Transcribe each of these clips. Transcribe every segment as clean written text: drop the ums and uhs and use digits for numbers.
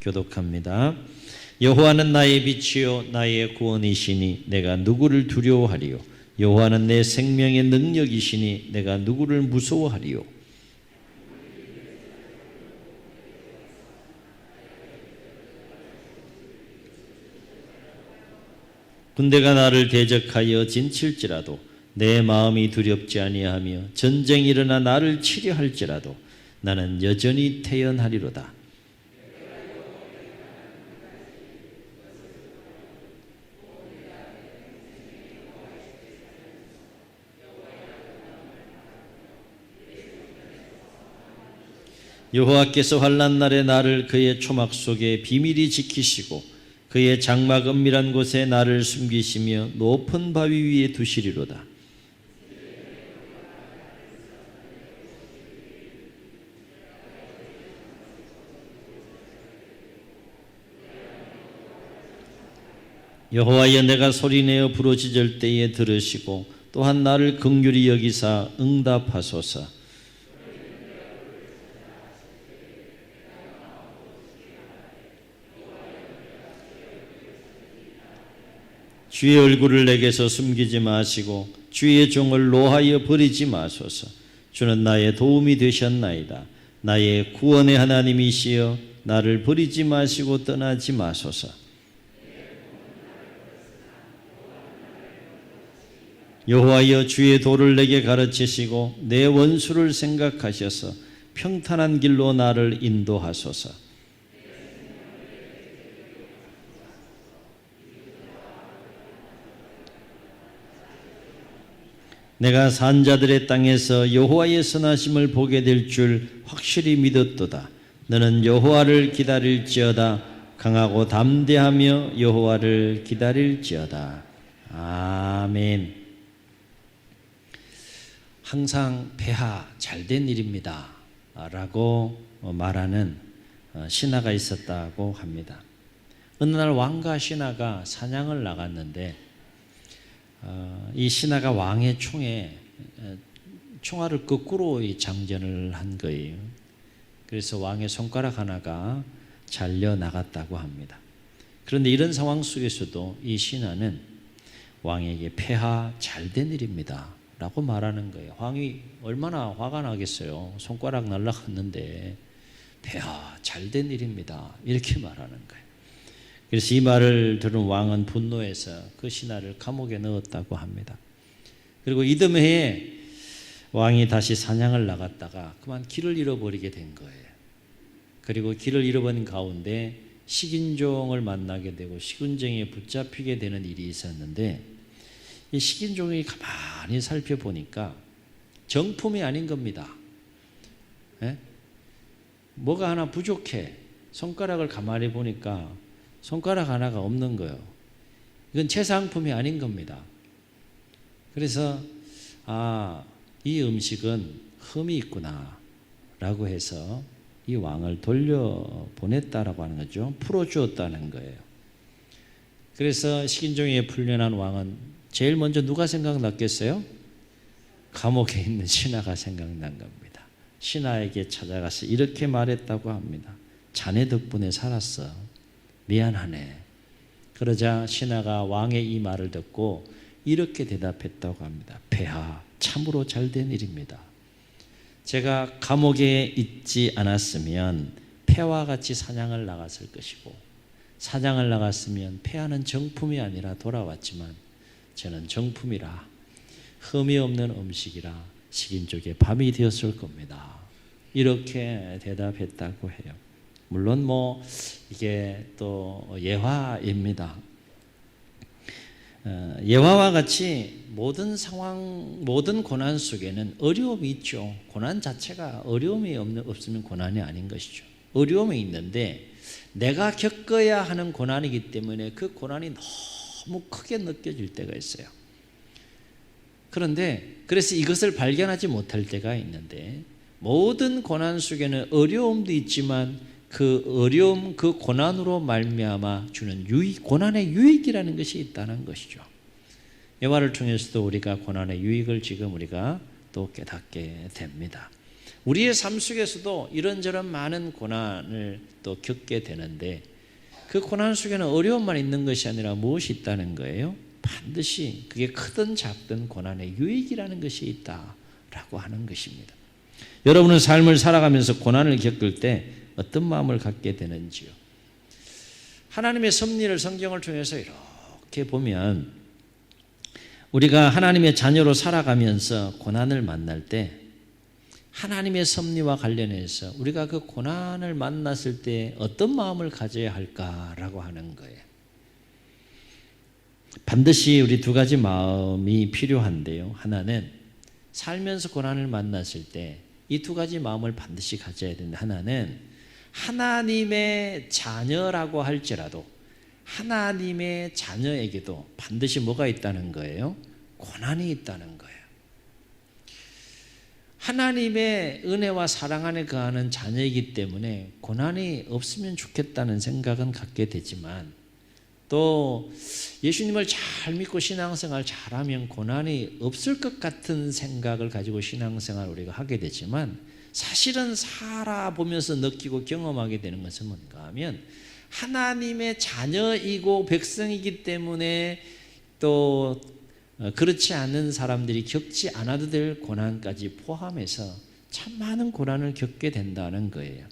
교독합니다. 여호와는 나의 빛이요 나의 구원이시니 내가 누구를 두려워하리요. 여호와는 내 생명의 능력이시니 내가 누구를 무서워하리요. 군대가 나를 대적하여 진칠지라도 내 마음이 두렵지 아니하며 전쟁이 일어나 나를 치려 할지라도 나는 여전히 태연하리로다. 여호와께서 환난 날에 나를 그의 초막 속에 비밀히 지키시고 그의 장막 은밀한 곳에 나를 숨기시며 높은 바위 위에 두시리로다. 여호와여 내가 소리내어 부르짖을 때에 들으시고 또한 나를 긍휼히 여기사 응답하소서. 주의 얼굴을 내게서 숨기지 마시고 주의 종을 노하여 버리지 마소서. 주는 나의 도움이 되셨나이다. 나의 구원의 하나님이시여 나를 버리지 마시고 떠나지 마소서. 여호와여 주의 도를 내게 가르치시고 내 원수를 생각하셔서 평탄한 길로 나를 인도하소서. 내가 산자들의 땅에서 여호와의 선하심을 보게 될 줄 확실히 믿었도다. 너는 여호와를 기다릴지어다. 강하고 담대하며 여호와를 기다릴지어다. 아멘. 항상 폐하 잘된 일입니다 라고 말하는 신하가 있었다고 합니다. 어느 날 왕과 신하가 사냥을 나갔는데 이 신하가 왕의 총에 총알을 거꾸로 장전을 한 거예요. 그래서 왕의 손가락 하나가 잘려 나갔다고 합니다. 그런데 이런 상황 속에서도 이 신하는 왕에게 폐하 잘된 일입니다 라고 말하는 거예요. 왕이 얼마나 화가 나겠어요. 손가락 날라갔는데 폐하 잘된 일입니다 이렇게 말하는 거예요. 그래서 이 말을 들은 왕은 분노해서 그 신하를 감옥에 넣었다고 합니다. 그리고 이듬해에 왕이 다시 사냥을 나갔다가 그만 길을 잃어버리게 된 거예요. 그리고 길을 잃어버린 가운데 식인종을 만나게 되고 식인종에 붙잡히게 되는 일이 있었는데 이 식인종이 가만히 살펴보니까 정품이 아닌 겁니다. 예? 뭐가 하나 부족해. 손가락을 가만히 보니까 손가락 하나가 없는 거예요. 이건 제 상품이 아닌 겁니다. 그래서 이 음식은 흠이 있구나 라고 해서 이 왕을 돌려보냈다라고 하는 거죠. 풀어주었다는 거예요. 그래서 식인종에 풀려난 왕은 제일 먼저 누가 생각났겠어요? 감옥에 있는 신하가 생각난 겁니다. 신하에게 찾아가서 이렇게 말했다고 합니다. 자네 덕분에 살았어. 미안하네. 그러자 신하가 왕의 이 말을 듣고 이렇게 대답했다고 합니다. 폐하 참으로 잘된 일입니다. 제가 감옥에 있지 않았으면 폐와 같이 사냥을 나갔을 것이고 사냥을 나갔으면 폐하는 정품이 아니라 돌아왔지만 저는 정품이라 흠이 없는 음식이라 식인종의 밤이 되었을 겁니다. 이렇게 대답했다고 해요. 물론 이게 또 예화입니다. 예화와 같이 모든 상황, 모든 고난 속에는 어려움이 있죠. 고난 자체가 어려움이 없으면 고난이 아닌 것이죠. 어려움이 있는데 내가 겪어야 하는 고난이기 때문에 그 고난이 너무 크게 느껴질 때가 있어요. 그런데 그래서 이것을 발견하지 못할 때가 있는데 모든 고난 속에는 어려움도 있지만 그 어려움, 그 고난으로 말미암아 주는 유익, 고난의 유익이라는 것이 있다는 것이죠. 예화를 통해서도 우리가 고난의 유익을 지금 우리가 또 깨닫게 됩니다. 우리의 삶 속에서도 이런저런 많은 고난을 또 겪게 되는데 그 고난 속에는 어려움만 있는 것이 아니라 무엇이 있다는 거예요? 반드시 그게 크든 작든 고난의 유익이라는 것이 있다라고 하는 것입니다. 여러분은 삶을 살아가면서 고난을 겪을 때 어떤 마음을 갖게 되는지요? 하나님의 섭리를 성경을 통해서 이렇게 보면 우리가 하나님의 자녀로 살아가면서 고난을 만날 때 하나님의 섭리와 관련해서 우리가 그 고난을 만났을 때 어떤 마음을 가져야 할까라고 하는 거예요. 반드시 우리 두 가지 마음이 필요한데요. 하나는 살면서 고난을 만났을 때 이 두 가지 마음을 반드시 가져야 되는데, 하나는 하나님의 자녀라고 할지라도 하나님의 자녀에게도 반드시 뭐가 있다는 거예요? 고난이 있다는 거예요. 하나님의 은혜와 사랑 안에 거하는 자녀이기 때문에 고난이 없으면 좋겠다는 생각은 갖게 되지만, 또 예수님을 잘 믿고 신앙생활 잘하면 고난이 없을 것 같은 생각을 가지고 신앙생활을 우리가 하게 되지만, 사실은 살아보면서 느끼고 경험하게 되는 것은 뭔가 하면 하나님의 자녀이고 백성이기 때문에 또 그렇지 않은 사람들이 겪지 않아도 될 고난까지 포함해서 참 많은 고난을 겪게 된다는 거예요.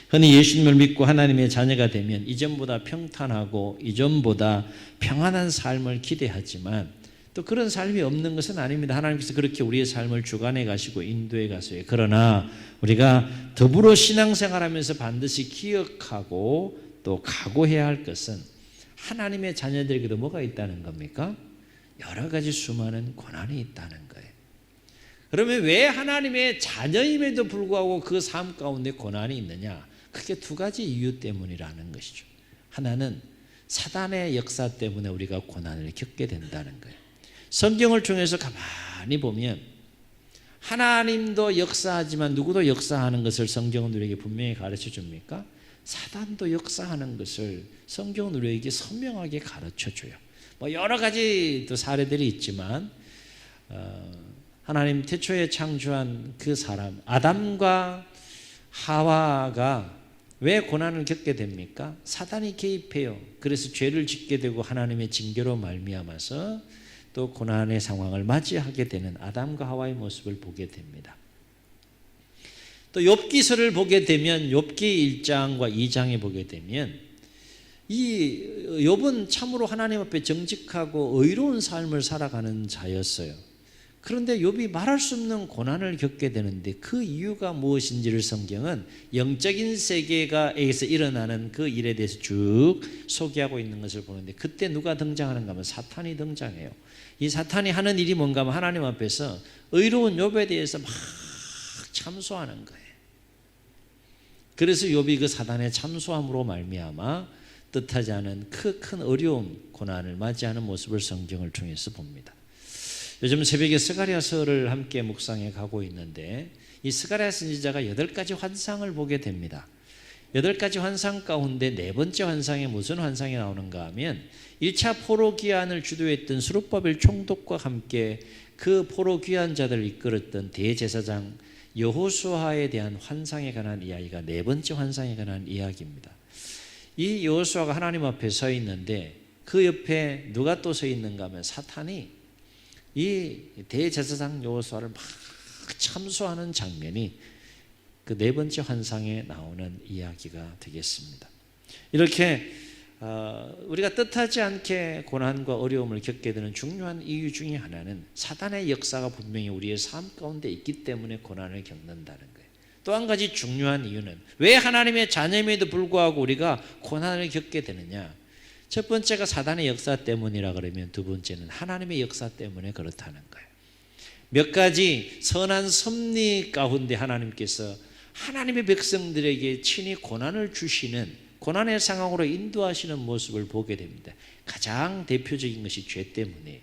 흔히 예수님을 믿고 하나님의 자녀가 되면 이전보다 평탄하고 이전보다 평안한 삶을 기대하지만 또 그런 삶이 없는 것은 아닙니다. 하나님께서 그렇게 우리의 삶을 주관해 가시고 인도해 가세요. 그러나 우리가 더불어 신앙생활하면서 반드시 기억하고 또 각오해야 할 것은 하나님의 자녀들에게도 뭐가 있다는 겁니까? 여러 가지 수많은 고난이 있다는 거예요. 그러면 왜 하나님의 자녀임에도 불구하고 그 삶 가운데 고난이 있느냐? 크게 두 가지 이유 때문이라는 것이죠. 하나는 사단의 역사 때문에 우리가 고난을 겪게 된다는 거예요. 성경을 통해서 가만히 보면 하나님도 역사하지만 누구도 역사하는 것을 성경은 우리에게 분명히 가르쳐 줍니까? 사단도 역사하는 것을 성경은 우리에게 선명하게 가르쳐 줘요. 뭐 여러 가지 또 사례들이 있지만 하나님 태초에 창조한 그 사람 아담과 하와가 왜 고난을 겪게 됩니까? 사단이 개입해요. 그래서 죄를 짓게 되고 하나님의 징계로 말미암아서 또 고난의 상황을 맞이하게 되는 아담과 하와의 모습을 보게 됩니다. 또 욥기서를 보게 되면 욥기 1장과 2장에 보게 되면 이 욥은 참으로 하나님 앞에 정직하고 의로운 삶을 살아가는 자였어요. 그런데 욥이 말할 수 없는 고난을 겪게 되는데 그 이유가 무엇인지를 성경은 영적인 세계에서 일어나는 그 일에 대해서 쭉 소개하고 있는 것을 보는데, 그때 누가 등장하는가 하면 사탄이 등장해요. 이 사탄이 하는 일이 뭔가 하면 하나님 앞에서 의로운 욥에 대해서 막 참소하는 거예요. 그래서 욥이 그 사단의 참소함으로 말미암아 뜻하지 않은 큰 어려움, 고난을 맞이하는 모습을 성경을 통해서 봅니다. 요즘 새벽에 스가랴서를 함께 묵상해 가고 있는데 이 스가랴 선지자가 8가지 환상을 보게 됩니다. 8가지 환상 가운데 4번째 환상에 무슨 환상이 나오는가 하면 1차 포로 귀환을 주도했던 스룹바벨 총독과 함께 그 포로 귀환자들을 이끌었던 대제사장 여호수아에 대한 환상에 관한 이야기가 4번째 환상에 관한 이야기입니다. 이 여호수아가 하나님 앞에 서 있는데 그 옆에 누가 또 서 있는가 하면 사탄이 이 대제사장 여호수아를 막 참소하는 장면이 그 4번째 환상에 나오는 이야기가 되겠습니다. 이렇게 우리가 뜻하지 않게 고난과 어려움을 겪게 되는 중요한 이유 중에 하나는 사단의 역사가 분명히 우리의 삶 가운데 있기 때문에 고난을 겪는다는 거예요. 또 한 가지 중요한 이유는 왜 하나님의 자녀임에도 불구하고 우리가 고난을 겪게 되느냐? 첫 번째가 사단의 역사 때문이라 그러면 두 번째는 하나님의 역사 때문에 그렇다는 거예요. 몇 가지 선한 섭리 가운데 하나님께서 하나님의 백성들에게 친히 고난을 주시는, 고난의 상황으로 인도하시는 모습을 보게 됩니다. 가장 대표적인 것이 죄 때문이에요.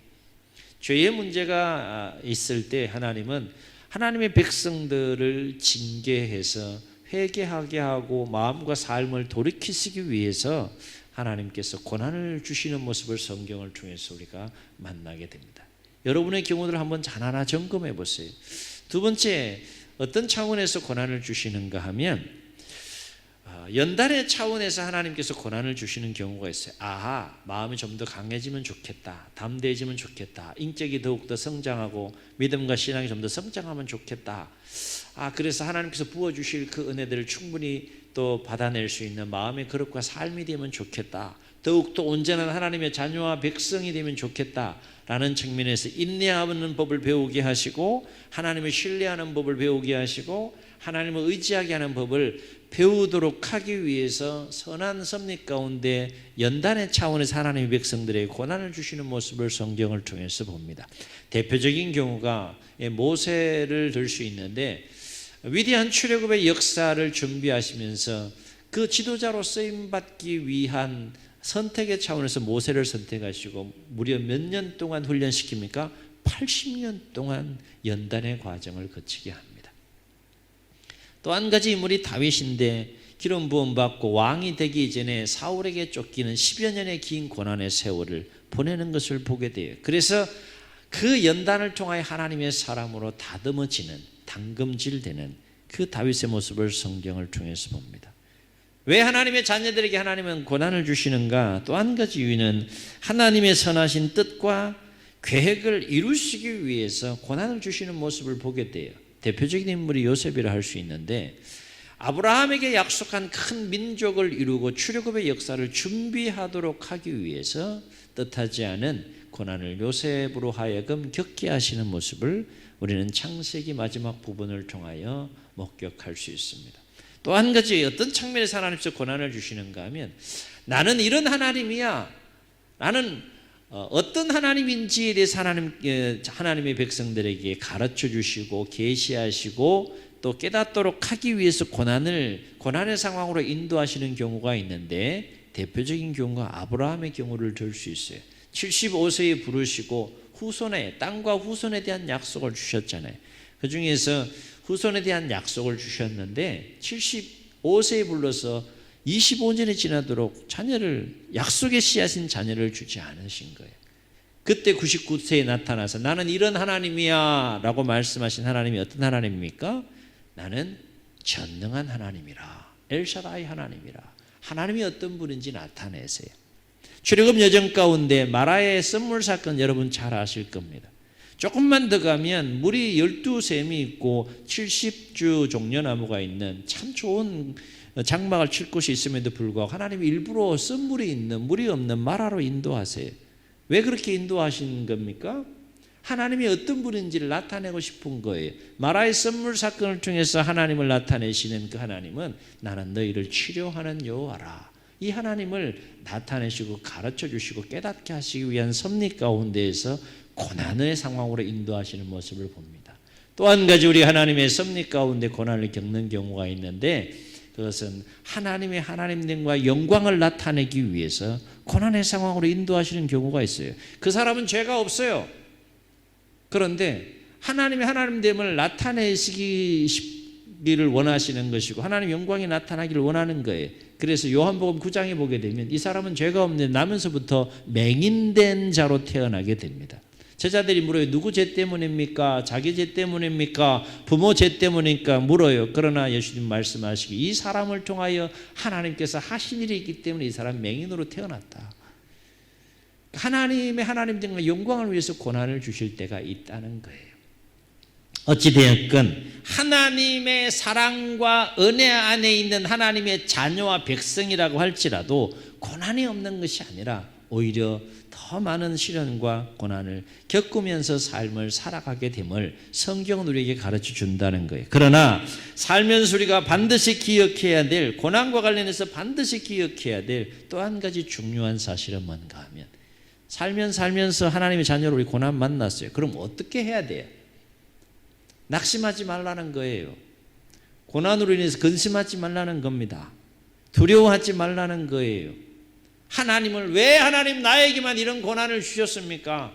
죄의 문제가 있을 때 하나님은 하나님의 백성들을 징계해서 회개하게 하고 마음과 삶을 돌이키시기 위해서 하나님께서 고난을 주시는 모습을 성경을 통해서 우리가 만나게 됩니다. 여러분의 경우를 한번 하나하나 점검해 보세요. 두 번째, 어떤 차원에서 고난을 주시는가 하면 연단의 차원에서 하나님께서 고난을 주시는 경우가 있어요. 아하, 마음이 좀 더 강해지면 좋겠다, 담대해지면 좋겠다, 인격이 더욱더 성장하고 믿음과 신앙이 좀 더 성장하면 좋겠다. 그래서 하나님께서 부어주실 그 은혜들을 충분히 또 받아낼 수 있는 마음의 거룩과 삶이 되면 좋겠다, 더욱더 온전한 하나님의 자녀와 백성이 되면 좋겠다라는 측면에서 인내하는 법을 배우게 하시고, 하나님을 신뢰하는 법을 배우게 하시고, 하나님을 의지하게 하는 법을 배우도록 하기 위해서 선한 섭리 가운데 연단의 차원에서 하나님의 백성들에게 고난을 주시는 모습을 성경을 통해서 봅니다. 대표적인 경우가 모세를 들 수 있는데, 위대한 출애굽의 역사를 준비하시면서 그 지도자로 쓰임받기 위한 선택의 차원에서 모세를 선택하시고 무려 몇 년 동안 훈련시킵니까? 80년 동안 연단의 과정을 거치게 합니다. 또 한 가지 인물이 다윗인데, 기름 부음 받고 왕이 되기 이전에 사울에게 쫓기는 10여 년의 긴 고난의 세월을 보내는 것을 보게 돼요. 그래서 그 연단을 통하여 하나님의 사람으로 다듬어지는, 당금질되는 그 다윗의 모습을 성경을 통해서 봅니다. 왜 하나님의 자녀들에게 하나님은 고난을 주시는가? 또 한 가지 이유는 하나님의 선하신 뜻과 계획을 이루시기 위해서 고난을 주시는 모습을 보게 돼요. 대표적인 인물이 요셉이라 할 수 있는데, 아브라함에게 약속한 큰 민족을 이루고 출애굽의 역사를 준비하도록 하기 위해서 뜻하지 않은 고난을 요셉으로 하여금 겪게 하시는 모습을 우리는 창세기 마지막 부분을 통하여 목격할 수 있습니다. 또 한 가지 어떤 측면에서 하나님께서 고난을 주시는가 하면, 나는 이런 하나님이야, 나는 어떤 하나님인지에 대해서 하나님의 백성들에게 가르쳐 주시고 계시하시고 또 깨닫도록 하기 위해서 고난의 상황으로 인도하시는 경우가 있는데, 대표적인 경우가 아브라함의 경우를 들 수 있어요. 75세에 부르시고 땅과 후손에 대한 약속을 주셨잖아요. 그 중에서 후손에 대한 약속을 주셨는데 75세에 불러서 25년이 지나도록 약속의 씨앗인 자녀를 주지 않으신 거예요. 그때 99세에 나타나서 나는 이런 하나님이야 라고 말씀하신 하나님이 어떤 하나님입니까? 나는 전능한 하나님이라, 엘샤다이 하나님이라, 하나님이 어떤 분인지 나타내세요. 출애굽 여정 가운데 마라의 썸물 사건 여러분 잘 아실 겁니다. 조금만 더 가면 물이 12샘이 있고 70주 종려나무가 있는 참 좋은 장막을 칠 곳이 있음에도 불구하고 하나님이 일부러 썸물이 있는, 물이 없는 마라로 인도하세요. 왜 그렇게 인도하신 겁니까? 하나님이 어떤 분인지를 나타내고 싶은 거예요. 마라의 썸물 사건을 통해서 하나님을 나타내시는 그 하나님은 나는 너희를 치료하는 여호와라, 이 하나님을 나타내시고 가르쳐 주시고 깨닫게 하시기 위한 섭리 가운데에서 고난의 상황으로 인도하시는 모습을 봅니다. 또 한 가지 우리 하나님의 섭리 가운데 고난을 겪는 경우가 있는데, 그것은 하나님의 하나님됨과 영광을 나타내기 위해서 고난의 상황으로 인도하시는 경우가 있어요. 그 사람은 죄가 없어요. 그런데 하나님의 하나님됨을 나타내시기를 원하시는 것이고 하나님의 영광이 나타나기를 원하는 거예요. 그래서 요한복음 9장에 보게 되면 이 사람은 죄가 없는데 나면서부터 맹인된 자로 태어나게 됩니다. 제자들이 물어요. 누구 죄 때문입니까? 자기 죄 때문입니까? 부모 죄 때문입니까? 물어요. 그러나 예수님 말씀하시기, 이 사람을 통하여 하나님께서 하신 일이 있기 때문에 이 사람 맹인으로 태어났다. 하나님의 하나님됨과 영광을 위해서 고난을 주실 때가 있다는 거예요. 어찌되었건 하나님의 사랑과 은혜 안에 있는 하나님의 자녀와 백성이라고 할지라도 고난이 없는 것이 아니라 오히려 더 많은 시련과 고난을 겪으면서 삶을 살아가게 됨을 성경은 우리에게 가르쳐 준다는 거예요. 그러나 살면서 우리가 반드시 기억해야 될, 고난과 관련해서 반드시 기억해야 될 또 한 가지 중요한 사실은 뭔가 하면, 살면서 하나님의 자녀로 우리 고난 만났어요. 그럼 어떻게 해야 돼요? 낙심하지 말라는 거예요. 고난으로 인해서 근심하지 말라는 겁니다. 두려워하지 말라는 거예요. 하나님을 왜 하나님 나에게만 이런 고난을 주셨습니까?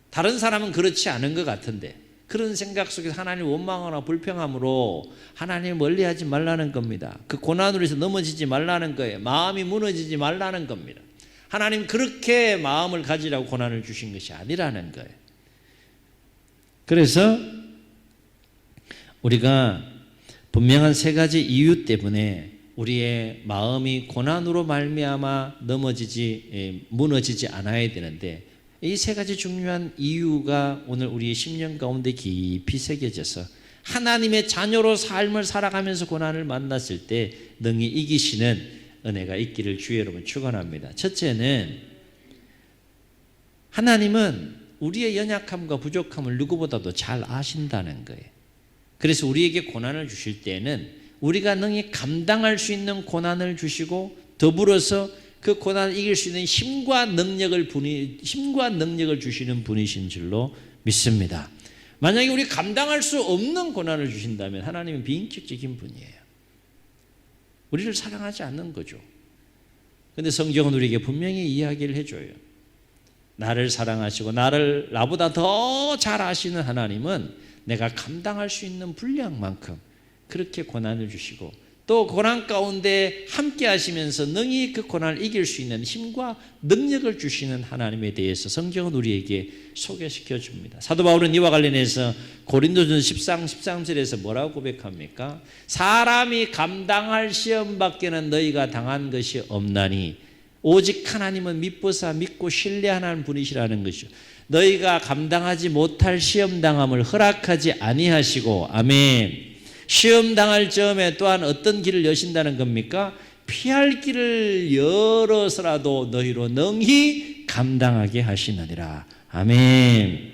다른 사람은 그렇지 않은 것 같은데, 그런 생각 속에서 하나님을 원망하거나 불평함으로 하나님을 멀리하지 말라는 겁니다. 그 고난으로 해서 넘어지지 말라는 거예요. 마음이 무너지지 말라는 겁니다. 하나님 그렇게 마음을 가지라고 고난을 주신 것이 아니라는 거예요. 그래서 우리가 분명한 세 가지 이유 때문에 우리의 마음이 고난으로 말미암아 무너지지 않아야 되는데, 이 세 가지 중요한 이유가 오늘 우리의 심령 가운데 깊이 새겨져서 하나님의 자녀로 삶을 살아가면서 고난을 만났을 때 능히 이기시는 은혜가 있기를 주의 여러분 축원합니다. 첫째는, 하나님은 우리의 연약함과 부족함을 누구보다도 잘 아신다는 거예요. 그래서 우리에게 고난을 주실 때는 우리가 능히 감당할 수 있는 고난을 주시고, 더불어서 그 고난을 이길 수 있는 힘과 능력을 주시는 분이신 줄로 믿습니다. 만약에 우리 감당할 수 없는 고난을 주신다면 하나님은 비인격적인 분이에요. 우리를 사랑하지 않는 거죠. 그런데 성경은 우리에게 분명히 이야기를 해줘요. 나를 사랑하시고 나보다 더 잘 아시는 하나님은 내가 감당할 수 있는 분량만큼 그렇게 고난을 주시고, 또 고난 가운데 함께 하시면서 능히 그 고난을 이길 수 있는 힘과 능력을 주시는 하나님에 대해서 성경은 우리에게 소개시켜 줍니다. 사도 바울은 이와 관련해서 고린도전서 13절에서 뭐라고 고백합니까? 사람이 감당할 시험 밖에는 너희가 당한 것이 없나니 오직 하나님은 미쁘사 믿고 신뢰하는 분이시라는 것이죠. 너희가 감당하지 못할 시험 당함을 허락하지 아니하시고, 아멘. 시험 당할 즈음에 또한 어떤 길을 여신다는 겁니까? 피할 길을 열어서라도 너희로 능히 감당하게 하시느니라. 아멘.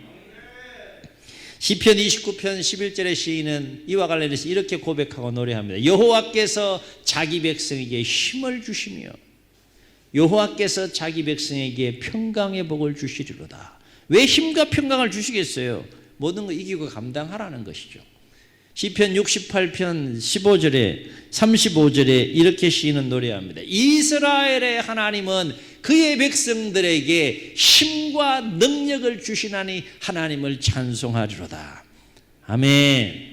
시편 29편 11절의 시인은 이와 관련해서 이렇게 고백하고 노래합니다. 여호와께서 자기 백성에게 힘을 주시며 여호와께서 자기 백성에게 평강의 복을 주시리로다. 왜 힘과 평강을 주시겠어요? 모든 거 이기고 감당하라는 것이죠. 시편 68편 35절에 이렇게 시인은 노래합니다. 이스라엘의 하나님은 그의 백성들에게 힘과 능력을 주시나니 하나님을 찬송하리로다. 아멘.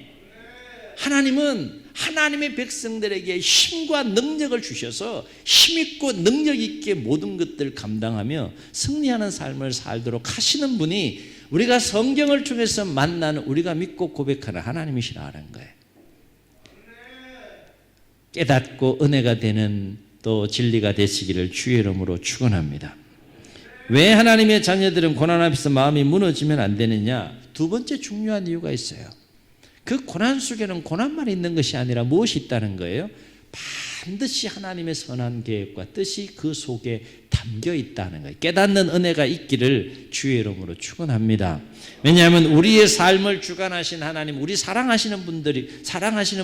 하나님은 하나님의 백성들에게 힘과 능력을 주셔서 힘있고 능력있게 모든 것들을 감당하며 승리하는 삶을 살도록 하시는 분이 우리가 성경을 통해서 만나는, 우리가 믿고 고백하는 하나님이시라는 거예요. 깨닫고 은혜가 되는 또 진리가 되시기를 주의 이름으로 축원합니다. 왜 하나님의 자녀들은 고난 앞에서 마음이 무너지면 안 되느냐? 두 번째 중요한 이유가 있어요. 그 고난 속에는 고난만 있는 것이 아니라 무엇이 있다는 거예요? 반드시 하나님의 선한 계획과 뜻이 그 속에 담겨 있다는 거예요. 깨닫는 은혜가 있기를 주의 이름으로 축원합니다. 왜냐하면 우리의 삶을 주관하신 하나님, 우리 사랑하시는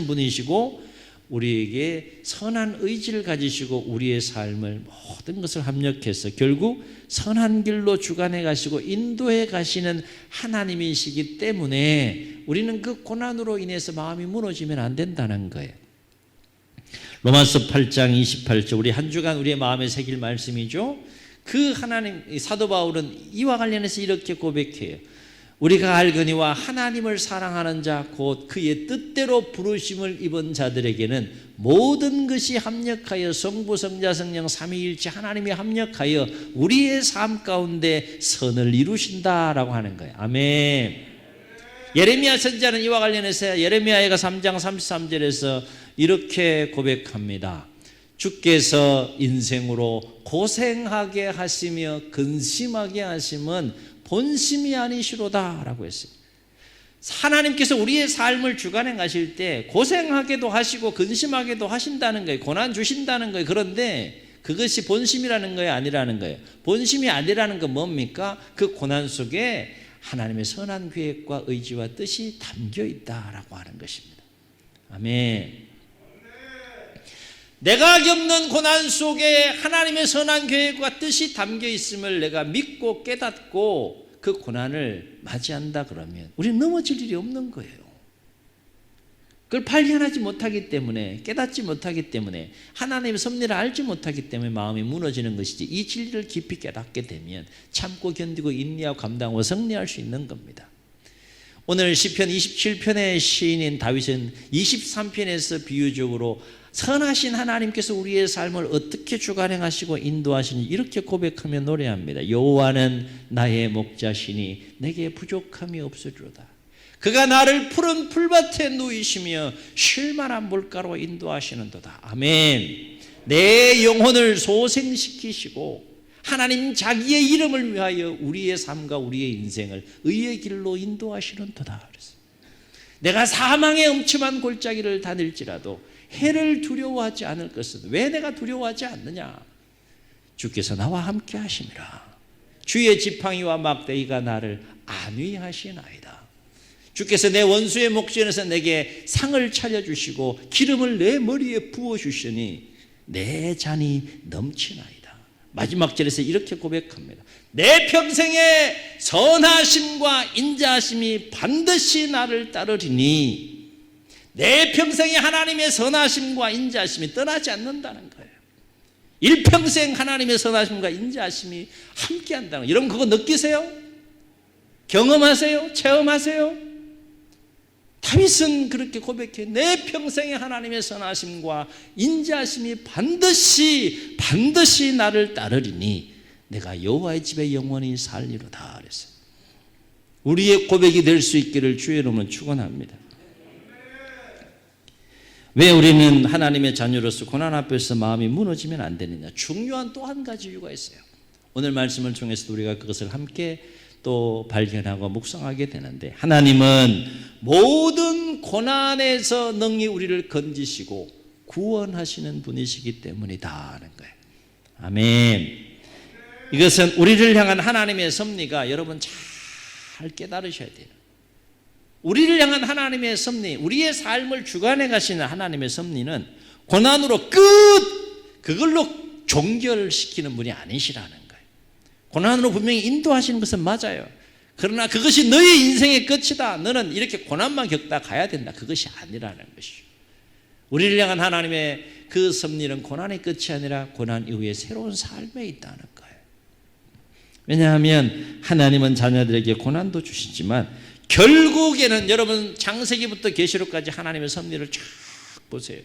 분이시고 우리에게 선한 의지를 가지시고 우리의 삶을 모든 것을 합력해서 결국 선한 길로 주관해 가시고 인도해 가시는 하나님이시기 때문에 우리는 그 고난으로 인해서 마음이 무너지면 안 된다는 거예요. 로마서 8장 28절, 우리 한 주간 우리의 마음에 새길 말씀이죠. 그 하나님, 사도 바울은 이와 관련해서 이렇게 고백해요. 우리가 알거니와 하나님을 사랑하는 자 곧 그의 뜻대로 부르심을 입은 자들에게는 모든 것이 합력하여 성부 성자 성령 삼위일체 하나님이 합력하여 우리의 삶 가운데 선을 이루신다라고 하는 거예요. 아멘. 예레미야 선지자는 이와 관련해서 예레미야가 3장 33절에서 이렇게 고백합니다. 주께서 인생으로 고생하게 하시며 근심하게 하심은 본심이 아니시로다 라고 했어요. 하나님께서 우리의 삶을 주관해 가실 때 고생하게도 하시고 근심하게도 하신다는 거예요. 고난 주신다는 거예요. 그런데 그것이 본심이라는 거예요? 아니라는 거예요? 본심이 아니라는 건 뭡니까? 그 고난 속에 하나님의 선한 계획과 의지와 뜻이 담겨 있다라고 하는 것입니다. 아멘. 내가 겪는 고난 속에 하나님의 선한 계획과 뜻이 담겨 있음을 내가 믿고 깨닫고 그 고난을 맞이한다 그러면 우리는 넘어질 일이 없는 거예요. 그걸 발견하지 못하기 때문에, 깨닫지 못하기 때문에, 하나님의 섭리를 알지 못하기 때문에 마음이 무너지는 것이지, 이 진리를 깊이 깨닫게 되면 참고 견디고 인내하고 감당하고 승리할 수 있는 겁니다. 오늘 시편 27편의 시인인 다윗은 23편에서 비유적으로 선하신 하나님께서 우리의 삶을 어떻게 주관행하시고 인도하시는지 이렇게 고백하며 노래합니다. 여호와는 나의 목자시니 내게 부족함이 없으리로다. 그가 나를 푸른 풀밭에 누이시며 쉴만한 물가로 인도하시는도다. 아멘. 내 영혼을 소생시키시고 하나님 자기의 이름을 위하여 우리의 삶과 우리의 인생을 의의 길로 인도하시는도다. 내가 사망의 엄침한 골짜기를 다닐지라도 해를 두려워하지 않을 것은 왜 내가 두려워하지 않느냐? 주께서 나와 함께 하심이라. 주의 지팡이와 막대기가 나를 안위하시나이다. 주께서 내 원수의 목전에서 내게 상을 차려주시고 기름을 내 머리에 부어주시니 내 잔이 넘치나이다. 마지막 절에서 이렇게 고백합니다. 내 평생의 선하심과 인자하심이 반드시 나를 따르리니, 내 평생의 하나님의 선하심과 인자하심이 떠나지 않는다는 거예요. 일평생 하나님의 선하심과 인자하심이 함께한다는 거예요. 여러분 그거 느끼세요? 경험하세요? 체험하세요? 다윗은 그렇게 고백해. 내 평생의 하나님의 선하심과 인자하심이 반드시 나를 따르리니 내가 여호와의 집에 영원히 살리로다 그랬어요. 우리의 고백이 될 수 있기를 주의 이름으로 축원합니다. 왜 우리는 하나님의 자녀로서 고난 앞에서 마음이 무너지면 안 되느냐? 중요한 또 한 가지 이유가 있어요. 오늘 말씀을 통해서 우리가 그것을 함께 또 발견하고 묵상하게 되는데, 하나님은 모든 고난에서 능히 우리를 건지시고 구원하시는 분이시기 때문이다 하는 거예요. 아멘. 이것은 우리를 향한 하나님의 섭리가 여러분 잘 깨달으셔야 돼요. 우리를 향한 하나님의 섭리, 우리의 삶을 주관해 가시는 하나님의 섭리는 고난으로 그걸로 종결시키는 분이 아니시라는 거예요. 고난으로 분명히 인도하시는 것은 맞아요. 그러나 그것이 너의 인생의 끝이다, 너는 이렇게 고난만 겪다 가야 된다, 그것이 아니라는 것이죠. 우리를 향한 하나님의 그 섭리는 고난의 끝이 아니라 고난 이후에 새로운 삶에 있다는 거예요. 왜냐하면 하나님은 자녀들에게 고난도 주시지만 결국에는 여러분 창세기부터 계시록까지 하나님의 섭리를 쫙 보세요.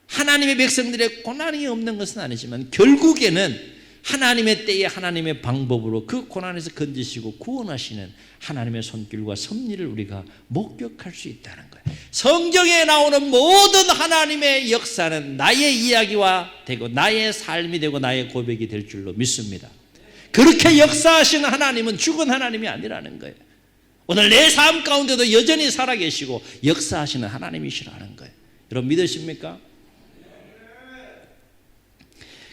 하나님의 백성들의 고난이 없는 것은 아니지만 결국에는 하나님의 때에 하나님의 방법으로 그 고난에서 건지시고 구원하시는 하나님의 손길과 섭리를 우리가 목격할 수 있다는 거예요. 성경에 나오는 모든 하나님의 역사는 나의 이야기와 되고 나의 삶이 되고 나의 고백이 될 줄로 믿습니다. 그렇게 역사하시는 하나님은 죽은 하나님이 아니라는 거예요. 오늘 내 삶 가운데도 여전히 살아계시고 역사하시는 하나님이시라는 거예요. 여러분 믿으십니까?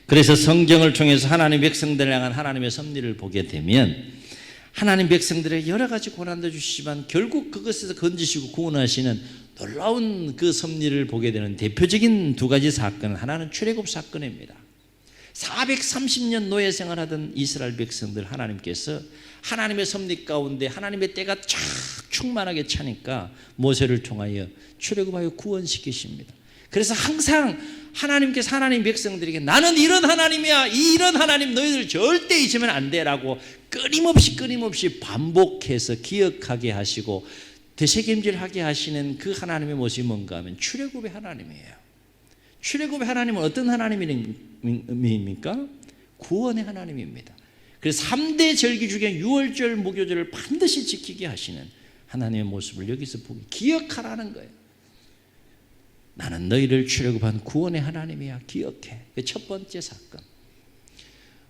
그래서 성경을 통해서 하나님 백성들을 향한 하나님의 섭리를 보게 되면 하나님 백성들의 여러 가지 고난도 주시지만 결국 그것에서 건지시고 구원하시는 놀라운 그 섭리를 보게 되는 대표적인 두 가지 사건, 하나는 출애굽 사건입니다. 430년 노예 생활하던 이스라엘 백성들 하나님께서 하나님의 섭리 가운데 하나님의 때가 쫙 충만하게 차니까 모세를 통하여 출애굽하여 구원시키십니다. 그래서 항상 하나님께서 하나님 백성들에게 나는 이런 하나님이야, 이런 하나님 너희들 절대 잊으면 안 돼라고 끊임없이 반복해서 기억하게 하시고 되새김질하게 하시는 그 하나님의 모습이 뭔가 하면 출애굽의 하나님이에요. 출애굽의 하나님은 어떤 하나님입니까? 구원의 하나님입니다. 그래서 3대 절기 중에 유월절, 무교절을 반드시 지키게 하시는 하나님의 모습을 여기서 보기 기억하라는 거예요. 나는 너희를 출애굽한 구원의 하나님이야, 기억해. 그 첫 번째 사건.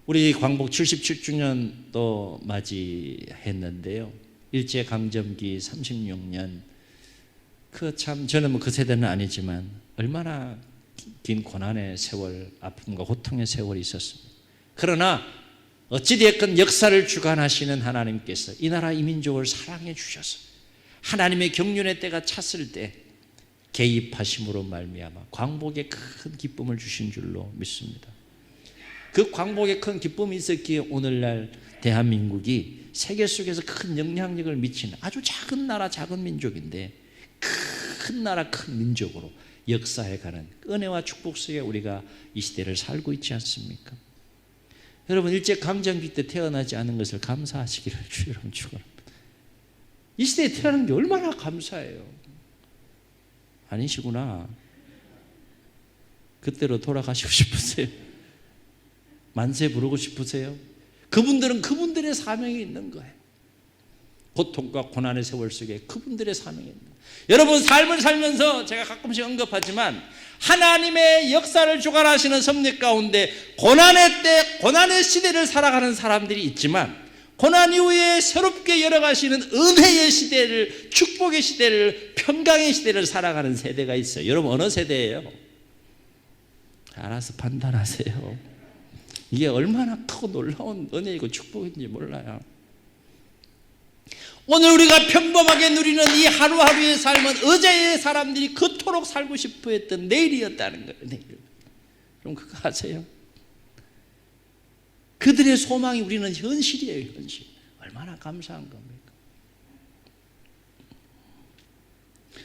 우리 광복 77주년 또 맞이했는데요. 일제강점기 36년. 그 참 저는 그 세대는 아니지만 얼마나 긴 고난의 세월, 아픔과 고통의 세월이 있었습니다. 그러나 어찌되었건 역사를 주관하시는 하나님께서 이 나라 이 민족을 사랑해 주셔서 하나님의 경륜의 때가 찼을 때 개입하심으로 말미암아 광복에 큰 기쁨을 주신 줄로 믿습니다. 그 광복에 큰 기쁨이 있었기에 오늘날 대한민국이 세계 속에서 큰 영향력을 미치는 아주 작은 나라, 작은 민족인데 큰 나라, 큰 민족으로 역사해가는 은혜와 축복 속에 우리가 이 시대를 살고 있지 않습니까? 여러분 일제강점기 때 태어나지 않은 것을 감사하시기를 주 여러분 축원합니다. 이 시대에 태어난 게 얼마나 감사해요. 아니시구나. 그때로 돌아가시고 싶으세요? 만세 부르고 싶으세요? 그분들은 그분들의 사명이 있는 거예요. 고통과 고난의 세월 속에 그분들의 사명입니다. 여러분 삶을 살면서 제가 가끔씩 언급하지만 하나님의 역사를 주관하시는 섭리 가운데 고난의 때, 고난의 시대를 살아가는 사람들이 있지만 고난 이후에 새롭게 열어가시는 은혜의 시대를, 축복의 시대를, 평강의 시대를 살아가는 세대가 있어요. 여러분 어느 세대예요? 알아서 판단하세요. 이게 얼마나 크고 놀라운 은혜이고 축복인지 몰라요. 오늘 우리가 평범하게 누리는 이 하루하루의 삶은 어제의 사람들이 그토록 살고 싶어 했던 내일이었다는 거예요. 내일. 그럼 그거 아세요? 그들의 소망이 우리는 현실이에요. 현실. 얼마나 감사한 겁니까?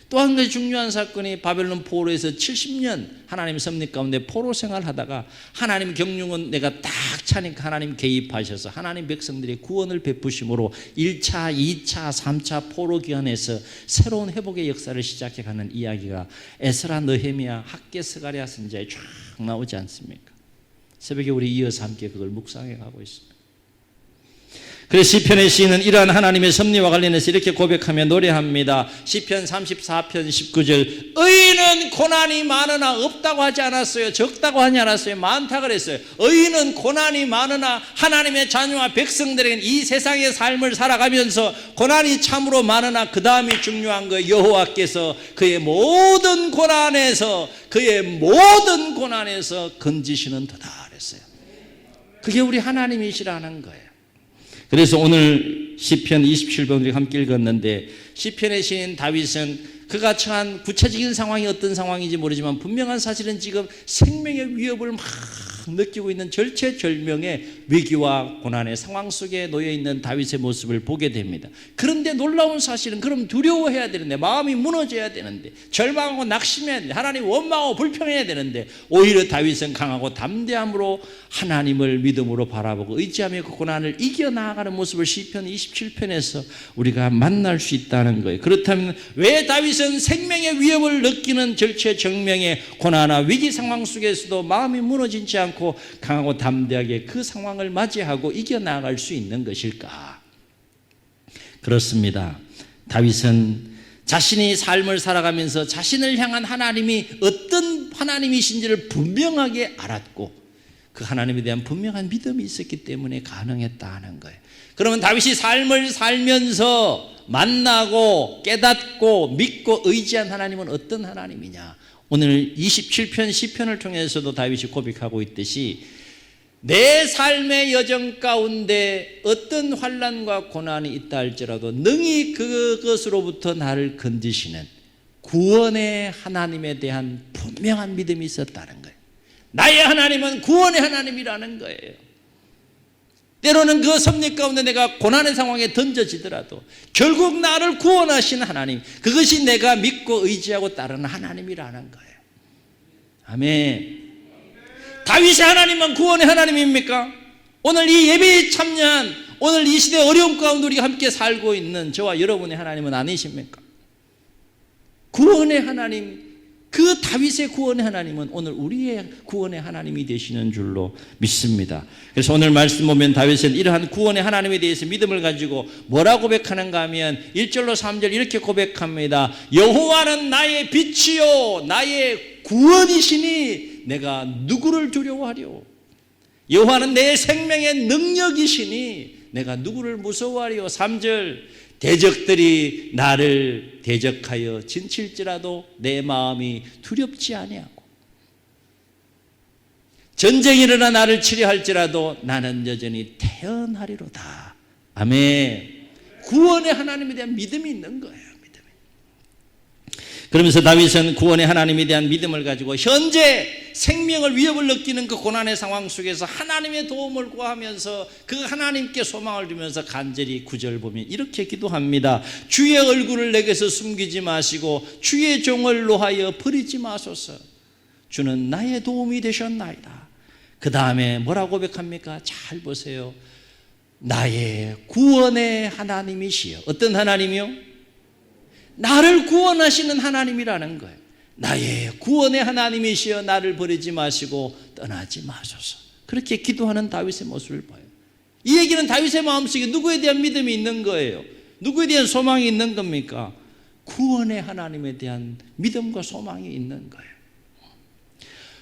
또 한 가지 중요한 사건이 바벨론 포로에서 70년 하나님 섭리 가운데 포로 생활하다가 하나님 경륜은 내가 딱 차니까 하나님 개입하셔서 하나님 백성들의 구원을 베푸심으로 1차, 2차, 3차 포로 기간에서 새로운 회복의 역사를 시작해가는 이야기가 에스라, 느헤미야, 학개, 스가랴 선지자에 쫙 나오지 않습니까? 새벽에 우리 이어서 함께 그걸 묵상해 가고 있습니다. 그래서 시편의 시인은 이러한 하나님의 섭리와 관련해서 이렇게 고백하며 노래합니다. 시편 34편 19절 의인은 고난이 많으나 없다고 하지 않았어요. 적다고 하지 않았어요. 많다 그랬어요. 의인은 고난이 많으나 하나님의 자녀와 백성들에게는 이 세상의 삶을 살아가면서 고난이 참으로 많으나 그 다음이 중요한 거예요. 여호와께서 그의 모든 고난에서 건지시는 도다 그랬어요. 그게 우리 하나님이시라는 거예요. 그래서 오늘 시편 27편 우리 함께 읽었는데 시편의 시인 다윗은 그가 처한 구체적인 상황이 어떤 상황인지 모르지만 분명한 사실은 지금 생명의 위협을 막 느끼고 있는 절체절명의 위기와 고난의 상황 속에 놓여있는 다윗의 모습을 보게 됩니다. 그런데 놀라운 사실은 그럼 두려워해야 되는데 마음이 무너져야 되는데 절망하고 낙심해야 되는데 하나님 원망하고 불평해야 되는데 오히려 다윗은 강하고 담대함으로 하나님을 믿음으로 바라보고 의지하며 그 고난을 이겨나가는 모습을 시편 27편에서 우리가 만날 수 있다는 거예요. 그렇다면 왜 다윗은 생명의 위협을 느끼는 절체절명의 고난과 위기 상황 속에서도 마음이 무너지지 않고 강하고 담대하게 그 상황을 맞이하고 이겨나갈 수 있는 것일까? 그렇습니다. 다윗은 자신이 삶을 살아가면서 자신을 향한 하나님이 어떤 하나님이신지를 분명하게 알았고 그 하나님에 대한 분명한 믿음이 있었기 때문에 가능했다는 거예요. 그러면 다윗이 삶을 살면서 만나고 깨닫고 믿고 의지한 하나님은 어떤 하나님이냐? 오늘 27편 시편을 통해서도 다윗이 고백하고 있듯이 내 삶의 여정 가운데 어떤 환난과 고난이 있다 할지라도 능히 그것으로부터 나를 건지시는 구원의 하나님에 대한 분명한 믿음이 있었다는 거예요. 나의 하나님은 구원의 하나님이라는 거예요. 때로는 그 섭리 가운데 내가 고난의 상황에 던져지더라도 결국 나를 구원하신 하나님, 그것이 내가 믿고 의지하고 따르는 하나님이라는 거예요. 아멘. 다윗의 하나님은 구원의 하나님입니까? 오늘 이 예배에 참여한 오늘 이 시대 어려움 가운데 우리가 함께 살고 있는 저와 여러분의 하나님은 아니십니까? 구원의 하나님, 그 다윗의 구원의 하나님은 오늘 우리의 구원의 하나님이 되시는 줄로 믿습니다. 그래서 오늘 말씀 보면 다윗은 이러한 구원의 하나님에 대해서 믿음을 가지고 뭐라고 고백하는가 하면 1절로 3절 이렇게 고백합니다. 여호와는 나의 빛이요 나의 구원이시니 내가 누구를 두려워하리요. 여호와는 내 생명의 능력이시니 내가 누구를 무서워하리요. 3절 대적들이 나를 대적하여 진칠지라도 내 마음이 두렵지 아니하고 전쟁이 일어나 나를 치려 할지라도 나는 여전히 태연하리로다. 아멘. 구원의 하나님에 대한 믿음이 있는 거예요. 믿음이. 그러면서 다윗은 구원의 하나님에 대한 믿음을 가지고 현재 생명을 위협을 느끼는 그 고난의 상황 속에서 하나님의 도움을 구하면서 그 하나님께 소망을 두면서 간절히 9절 보면 이렇게 기도합니다. 주의 얼굴을 내게서 숨기지 마시고 주의 종을 노하여 버리지 마소서. 주는 나의 도움이 되셨나이다. 그 다음에 뭐라고 고백합니까? 잘 보세요. 나의 구원의 하나님이시여. 어떤 하나님이요? 나를 구원하시는 하나님이라는 거예요. 나의 구원의 하나님이시여 나를 버리지 마시고 떠나지 마소서. 그렇게 기도하는 다윗의 모습을 봐요. 이 얘기는 다윗의 마음속에 누구에 대한 믿음이 있는 거예요? 누구에 대한 소망이 있는 겁니까? 구원의 하나님에 대한 믿음과 소망이 있는 거예요.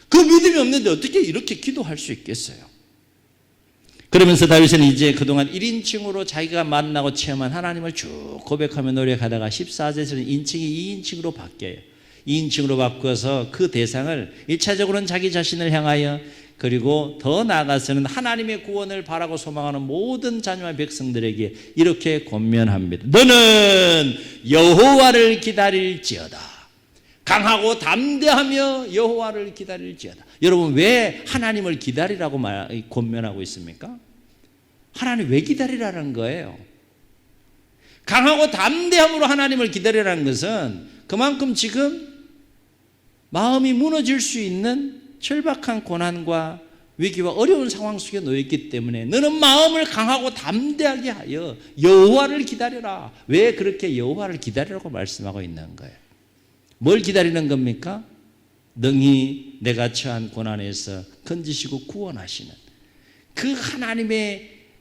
그 믿음이 없는데 어떻게 이렇게 기도할 수 있겠어요? 그러면서 다윗은 이제 그동안 1인칭으로 자기가 만나고 체험한 하나님을 쭉 고백하며 노력하다가 14절에서는 인칭이 2인칭으로 바뀌어요. 2인칭으로 바꿔서 그 대상을 1차적으로는 자기 자신을 향하여, 그리고 더 나아가서는 하나님의 구원을 바라고 소망하는 모든 자녀와 백성들에게 이렇게 권면합니다. 너는 여호와를 기다릴지어다. 강하고 담대하며 여호와를 기다릴지어다. 여러분, 왜 하나님을 기다리라고 권면하고 있습니까? 하나님 왜 기다리라는 거예요? 강하고 담대함으로 하나님을 기다리라는 것은 그만큼 지금 마음이 무너질 수 있는 절박한 고난과 위기와 어려운 상황 속에 놓였기 때문에 너는 마음을 강하고 담대하게 하여 여호와를 기다려라. 왜 그렇게 여호와를 기다리라고 말씀하고 있는 거예요? 뭘 기다리는 겁니까? 능히 내가 처한 고난에서 건지시고 구원하시는 그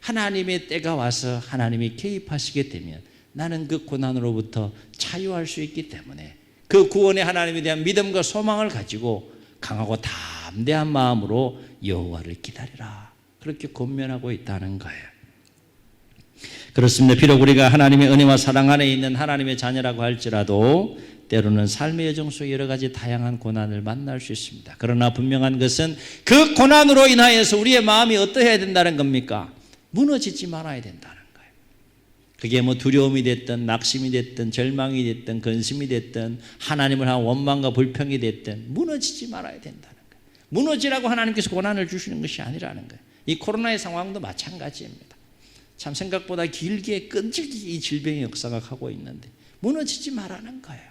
하나님의 때가 와서 하나님이 개입하시게 되면 나는 그 고난으로부터 자유할 수 있기 때문에 그 구원의 하나님에 대한 믿음과 소망을 가지고 강하고 담대한 마음으로 여호와를 기다리라. 그렇게 권면하고 있다는 거예요. 그렇습니다. 비록 우리가 하나님의 은혜와 사랑 안에 있는 하나님의 자녀라고 할지라도 때로는 삶의 여정 속에 여러 가지 다양한 고난을 만날 수 있습니다. 그러나 분명한 것은 그 고난으로 인하여서 우리의 마음이 어떠해야 된다는 겁니까? 무너지지 말아야 된다는 거예요. 그게 뭐 두려움이 됐든 낙심이 됐든 절망이 됐든 근심이 됐든 하나님을 향한 원망과 불평이 됐든 무너지지 말아야 된다는 거예요. 무너지라고 하나님께서 고난을 주시는 것이 아니라는 거예요. 이 코로나의 상황도 마찬가지입니다. 참 생각보다 길게 끈질기게 이 질병의 역사가 가고 있는데 무너지지 말라는 거예요.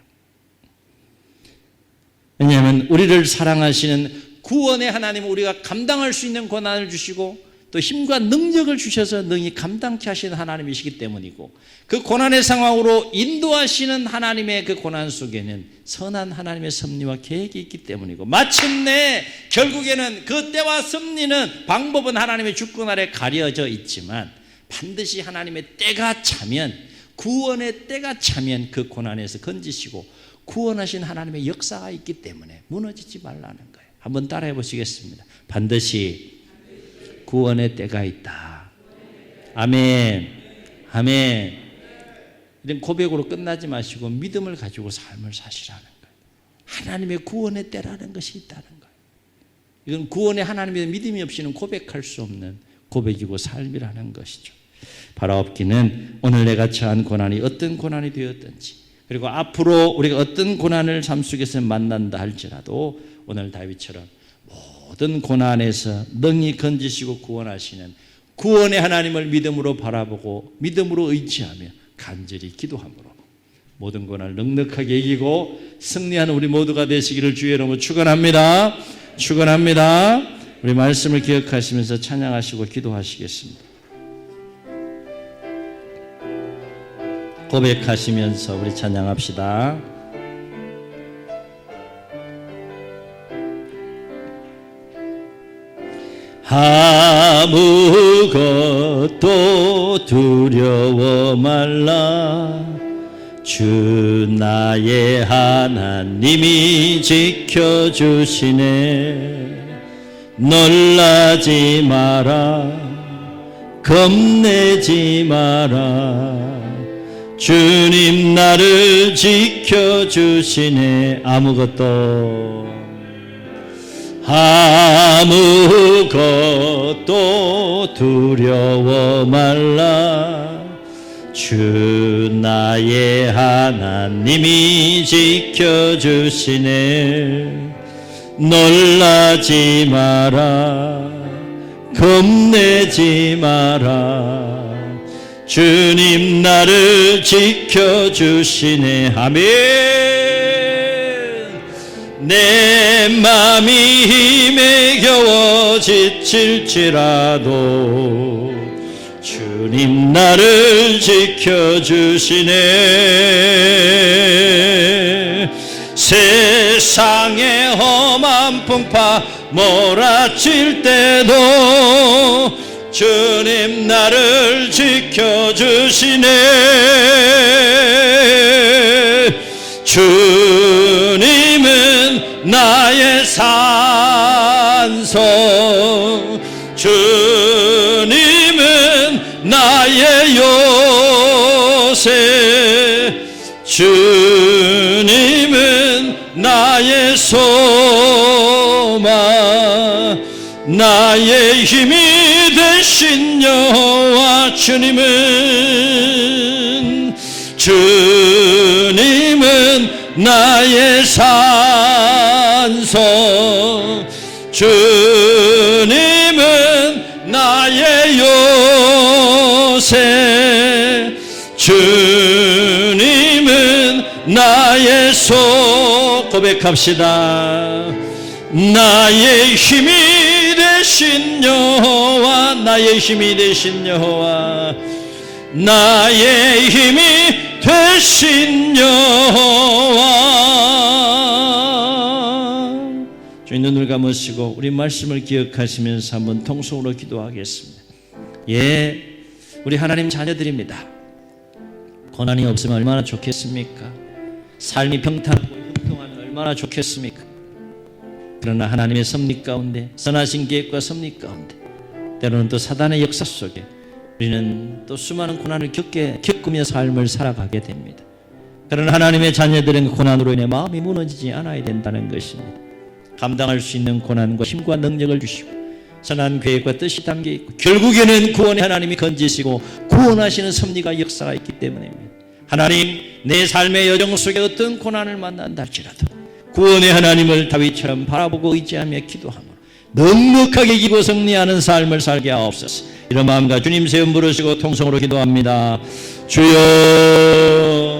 왜냐하면 우리를 사랑하시는 구원의 하나님은 우리가 감당할 수 있는 고난을 주시고 또 힘과 능력을 주셔서 능히 감당케 하시는 하나님이시기 때문이고, 그 고난의 상황으로 인도하시는 하나님의 그 고난 속에는 선한 하나님의 섭리와 계획이 있기 때문이고, 마침내 결국에는 그 때와 섭리는 방법은 하나님의 주권 아래 가려져 있지만 반드시 하나님의 때가 차면, 구원의 때가 차면 그 고난에서 건지시고 구원하신 하나님의 역사가 있기 때문에 무너지지 말라는 거예요. 한번 따라해 보시겠습니다. 반드시 구원의 때가 있다. 아멘. 아멘. 이런 고백으로 끝나지 마시고 믿음을 가지고 삶을 사시라는 거예요. 하나님의 구원의 때라는 것이 있다는 거예요. 이건 구원의 하나님의 믿음이 없이는 고백할 수 없는 고백이고 삶이라는 것이죠. 바라옵기는 오늘 내가 처한 고난이 어떤 고난이 되었든지, 그리고 앞으로 우리가 어떤 고난을 삶 속에서 만난다 할지라도 오늘 다윗처럼 모든 고난에서 능히 건지시고 구원하시는 구원의 하나님을 믿음으로 바라보고 믿음으로 의지하며 간절히 기도함으로 모든 고난을 넉넉하게 이기고 승리하는 우리 모두가 되시기를 주의 이름으로 축원합니다. 축원합니다. 우리 말씀을 기억하시면서 찬양하시고 기도하시겠습니다. 고백하시면서 우리 찬양합시다. 아무것도 두려워 말라. 주 나의 하나님이 지켜주시네. 놀라지 마라. 겁내지 마라. 주님 나를 지켜주시네. 아무것도 두려워 말라. 주 나의 하나님이 지켜주시네. 놀라지 마라. 겁내지 마라. 주님 나를 지켜주시네. 아멘. 내 맘이 힘에 겨워 지칠지라도 주님 나를 지켜주시네. 세상의 험한 풍파 몰아칠 때도 주 주님 나를 지켜주시네. 주님은 나의 산성, 주님은 나의 요새, 주님은 나의 소망, 나의 힘이 되신 여호와. 주님은 나의 산성, 주님은 나의 요새, 주님은 나의 고백합시다. 나의 힘이 되신 여호와, 나의 힘이 되신 여호와, 나의 힘이 되신 여호와. 주님 눈을 감으시고 우리 말씀을 기억하시면서 한번 통성으로 기도하겠습니다. 예, 우리 하나님 자녀들입니다. 고난이 없으면 얼마나 좋겠습니까? 삶이 평탄하고 형통하면 얼마나 좋겠습니까? 그러나 하나님의 섭리 가운데, 선하신 계획과 섭리 가운데, 때로는 또 사단의 역사 속에 우리는 또 수많은 고난을 겪으며 삶을 살아가게 됩니다. 그러나 하나님의 자녀들은 고난으로 인해 마음이 무너지지 않아야 된다는 것입니다. 감당할 수 있는 고난과 힘과 능력을 주시고 선한 계획과 뜻이 담겨있고 결국에는 구원의 하나님이 건지시고 구원하시는 섭리가 역사가 있기 때문입니다. 하나님, 내 삶의 여정 속에 어떤 고난을 만난다 할지라도 구원의 하나님을 다윗처럼 바라보고 의지하며 기도하며 넉넉하게 이기고 승리하는 삶을 살게 하옵소서. 이런 마음과 주님 세움 부르시고 통성으로 기도합니다. 주여.